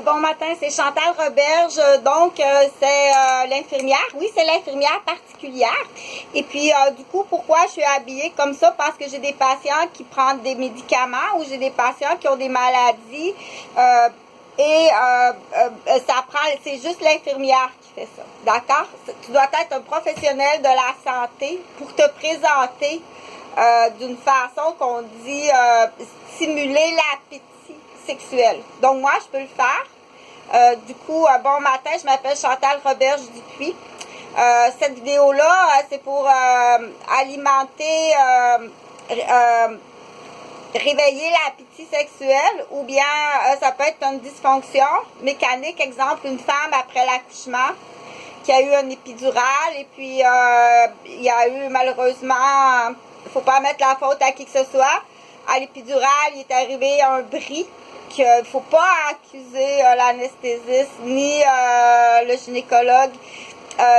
Bon matin, c'est Chantal Roberge. Donc, c'est l'infirmière. Oui, c'est l'infirmière particulière. Et puis, du coup, pourquoi je suis habillée comme ça? Parce que j'ai des patients qui prennent des médicaments ou j'ai des patients qui ont des maladies. C'est juste l'infirmière qui fait ça. D'accord? Tu dois être un professionnel de la santé pour te présenter d'une façon qu'on dit stimuler l'appétit sexuel. Donc, moi, je peux le faire. Du coup, bon matin, je m'appelle Chantal Roberge Dupuis. Cette vidéo-là, c'est pour alimenter, réveiller l'appétit sexuel ou bien ça peut être une dysfonction mécanique. Exemple, une femme après l'accouchement qui a eu un épidural et puis il y a eu malheureusement, il ne faut pas mettre la faute à qui que ce soit, à l'épidural, il est arrivé un bris. Il ne faut pas accuser l'anesthésiste, ni le gynécologue,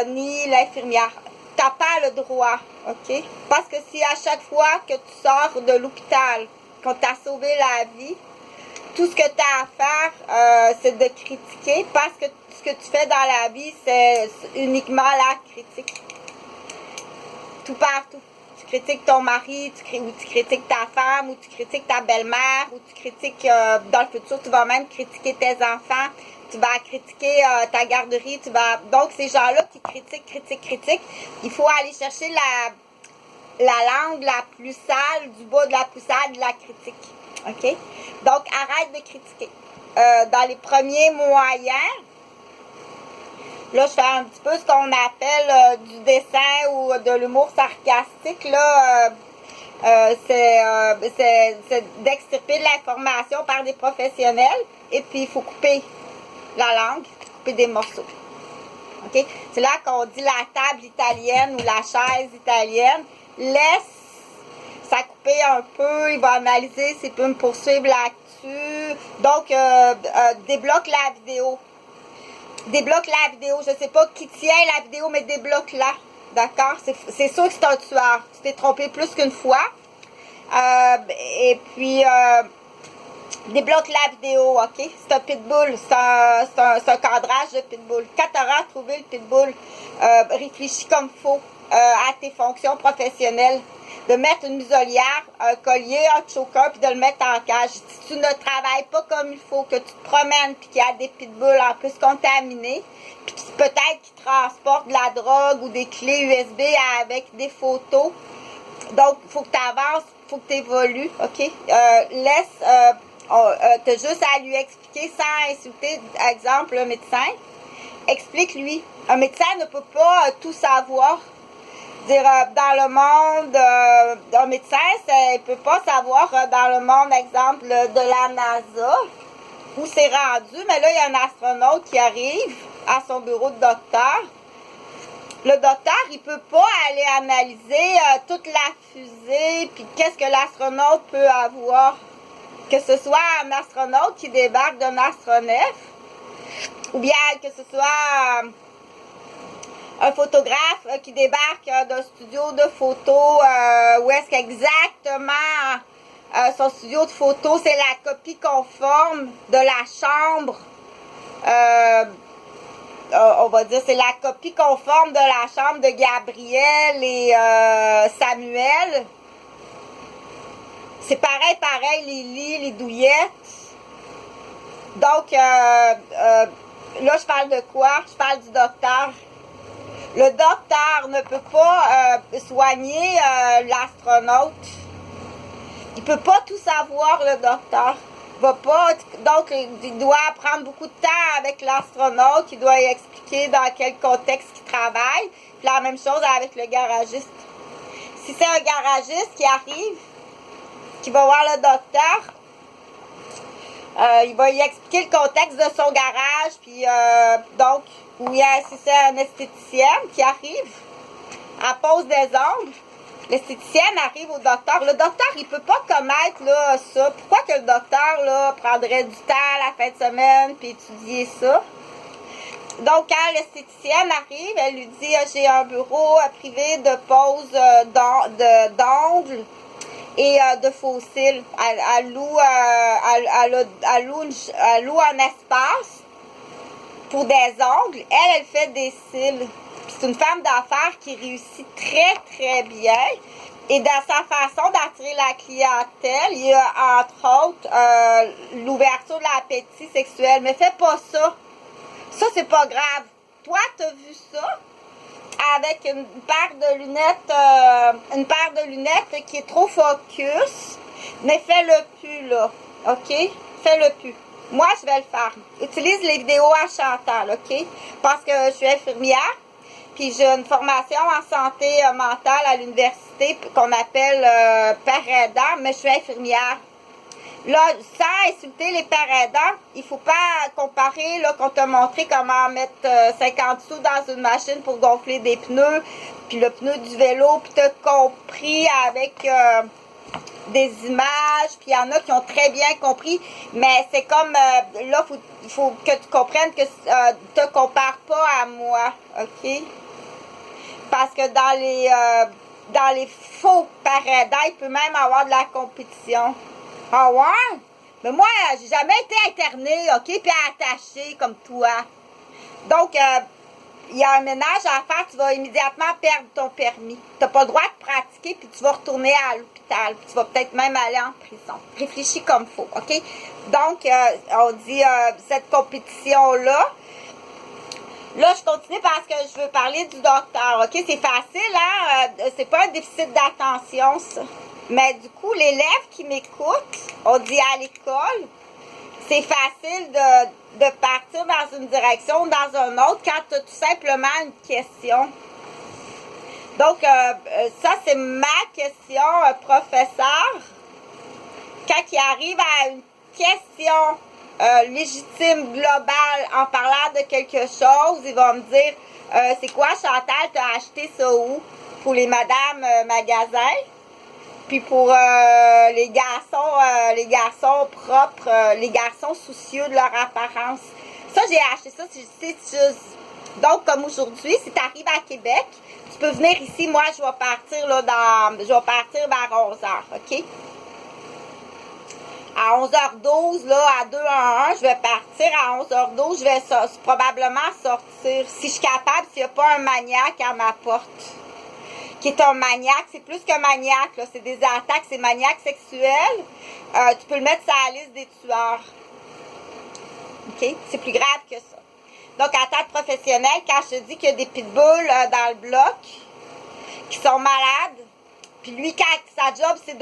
ni l'infirmière. Tu n'as pas le droit, OK? Parce que si à chaque fois que tu sors de l'hôpital, qu'on t'a sauvé la vie, tout ce que tu as à faire, c'est de critiquer, parce que ce que tu fais dans la vie, c'est uniquement la critique. Tout partout. Tu critiques ton mari, ou tu critiques ta femme, ou tu critiques ta belle-mère, ou tu critiques, dans le futur, tu vas même critiquer tes enfants, tu vas critiquer ta garderie, donc ces gens-là qui critiquent, il faut aller chercher la langue la plus sale, du bas de la plus sale de la critique, OK? Donc, arrête de critiquer. Dans les premiers moyens, là, je fais un petit peu ce qu'on appelle du dessin ou de l'humour sarcastique. Là, c'est d'extirper de l'information par des professionnels. Et puis, il faut couper la langue, couper des morceaux. OK? C'est là qu'on dit la table italienne ou la chaise italienne. Laisse ça couper un peu. Il va analyser s'il peut me poursuivre là-dessus. Donc, débloque la vidéo. Débloque la vidéo. Je ne sais pas qui tient la vidéo, mais débloque-la. D'accord? C'est sûr que c'est un tueur. Tu t'es trompé plus qu'une fois. Et puis, débloque la vidéo, OK? C'est un pitbull. C'est un cadrage de pitbull. Quand tu auras trouvé le pitbull, réfléchis comme il faut à tes fonctions professionnelles. De mettre une muselière, un collier, un choker, puis de le mettre en cage. Si tu ne travailles pas comme il faut, que tu te promènes, puis qu'il y a des pitbulls en plus contaminés, puis peut-être qu'ils transportent de la drogue ou des clés USB avec des photos. Donc, il faut que tu avances, il faut que tu évolues, OK? T'as juste à lui expliquer sans insulter, par exemple, le médecin. Explique-lui. Un médecin ne peut pas tout savoir. Dire, dans le monde d'un médecin, il ne peut pas savoir dans le monde, exemple, de la NASA, où c'est rendu, mais là, il y a un astronaute qui arrive à son bureau de docteur. Le docteur, il ne peut pas aller analyser toute la fusée, puis qu'est-ce que l'astronaute peut avoir. Que ce soit un astronaute qui débarque d'un astronef, ou bien que ce soit un photographe qui débarque d'un studio de photo où est-ce qu'exactement son studio de photo, c'est la copie conforme de la chambre, on va dire, c'est la copie conforme de la chambre de Gabriel et Samuel. C'est pareil, les lits, les douillettes. Donc, là, je parle de quoi? Je parle du docteur. Le docteur ne peut pas soigner l'astronaute. Il ne peut pas tout savoir, le docteur. Donc, il doit prendre beaucoup de temps avec l'astronaute. Il doit lui expliquer dans quel contexte il travaille. Puis la même chose avec le garagiste. Si c'est un garagiste qui arrive, qui va voir le docteur, il va lui expliquer le contexte de son garage. Puis, donc, si c'est un esthéticienne qui arrive, elle pose des ongles, l'esthéticienne arrive au docteur. Le docteur, il ne peut pas commettre là, ça. Pourquoi que le docteur là, prendrait du temps à la fin de semaine puis étudier ça? Donc, quand l'esthéticienne arrive, elle lui dit « J'ai un bureau privé de pose d'ongles et de fossiles. Elle loue un espace pour des ongles. Elle fait des cils. C'est une femme d'affaires qui réussit très, très bien. Et dans sa façon d'attirer la clientèle, il y a entre autres l'ouverture de l'appétit sexuel. Mais fais pas ça. Ça, c'est pas grave. Toi, t'as vu ça avec une paire de lunettes qui est trop focus. Mais fais-le plus, là. OK? Fais-le plus. Moi, je vais le faire. Utilise les vidéos à Chantal, OK? Parce que je suis infirmière. Puis j'ai une formation en santé mentale à l'université qu'on appelle père aidant, mais je suis infirmière. Là, sans insulter les pères aidants, il ne faut pas comparer, là, qu'on t'a montré comment mettre 50 sous dans une machine pour gonfler des pneus, puis le pneu du vélo, puis t'as compris avec des images, puis il y en a qui ont très bien compris, mais c'est comme, là, il faut que tu comprennes que te compare pas à moi, OK? Parce que dans les faux pères aidants, il peut même avoir de la compétition. Ah ouais? Mais moi, j'ai jamais été internée, OK? Puis attachée comme toi. Donc, il y a un ménage à faire, tu vas immédiatement perdre ton permis. Tu n'as pas le droit de pratiquer, puis tu vas retourner à l'hôpital. Tu vas peut-être même aller en prison. Réfléchis comme il faut, OK? Donc, on dit cette compétition-là. Là, je continue parce que je veux parler du docteur, OK? C'est facile, hein? C'est pas un déficit d'attention, ça. Mais du coup, l'élève qui m'écoute, on dit à l'école, c'est facile de partir dans une direction ou dans une autre quand tu as tout simplement une question. Donc, ça, c'est ma question, professeur. Quand il arrive à une question légitime, globale, en parlant de quelque chose, il va me dire, c'est quoi, Chantal, tu as acheté ça où? Pour les madames magasins. Puis pour les garçons propres, les garçons soucieux de leur apparence. Ça, j'ai acheté ça, c'est juste. Donc, comme aujourd'hui, si tu arrives à Québec, tu peux venir ici. Moi, je vais partir là je vais partir vers 11h, OK? À 11h12, là, à 2 en 1, je vais partir. À 11h12, je vais probablement sortir. Si je suis capable, s'il n'y a pas un maniaque à ma porte. Qui est un maniaque, c'est plus qu'un maniaque, là, c'est des attaques, c'est maniaque sexuel, tu peux le mettre sur la liste des tueurs. OK? C'est plus grave que ça. Donc, en tant que professionnel, quand je te dis qu'il y a des pitbulls dans le bloc qui sont malades, puis lui, quand sa job, c'est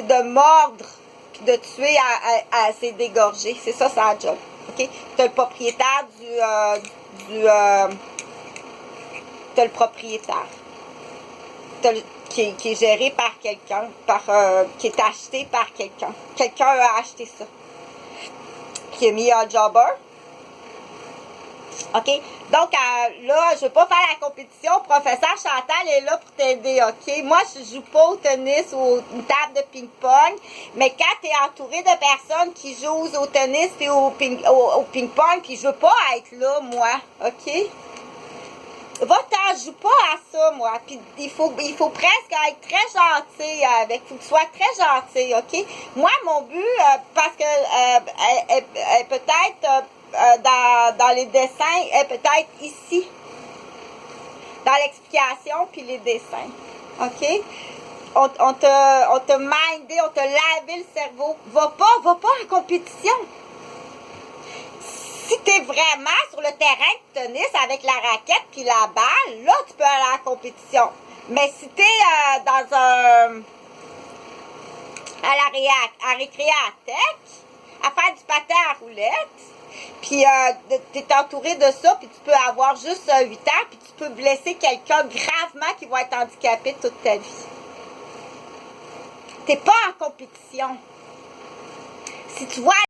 de mordre, puis de tuer à s'est dégorger. C'est ça, sa job. OK? Tu as le propriétaire t'as le propriétaire. Qui est géré par quelqu'un, qui est acheté par quelqu'un. Quelqu'un a acheté ça. Qui a mis un jobber. OK? Donc, là, je ne veux pas faire la compétition. Professeur Chantal est là pour t'aider, OK? Moi, je ne joue pas au tennis ou une table de ping-pong, mais quand tu es entouré de personnes qui jouent au tennis et au ping-pong, puis je ne veux pas être là, moi, OK? Va-t'en, joue pas à ça, moi. Puis il faut presque être très gentil avec. Il faut que tu sois très gentil, OK? Moi, mon but, parce que peut-être dans les dessins, elle peut-être ici. Dans l'explication, puis les dessins. OK? On t'a mindé, on t'a lavé le cerveau. Va pas en compétition. Si tu es vraiment sur le terrain de tennis avec la raquette puis la balle, là, tu peux aller à la compétition. Mais si tu es à la récréatech, à faire du patin à roulette, puis tu es entouré de ça, puis tu peux avoir juste 8 ans, puis tu peux blesser quelqu'un gravement qui va être handicapé toute ta vie. Tu n'es pas en compétition. Si tu vois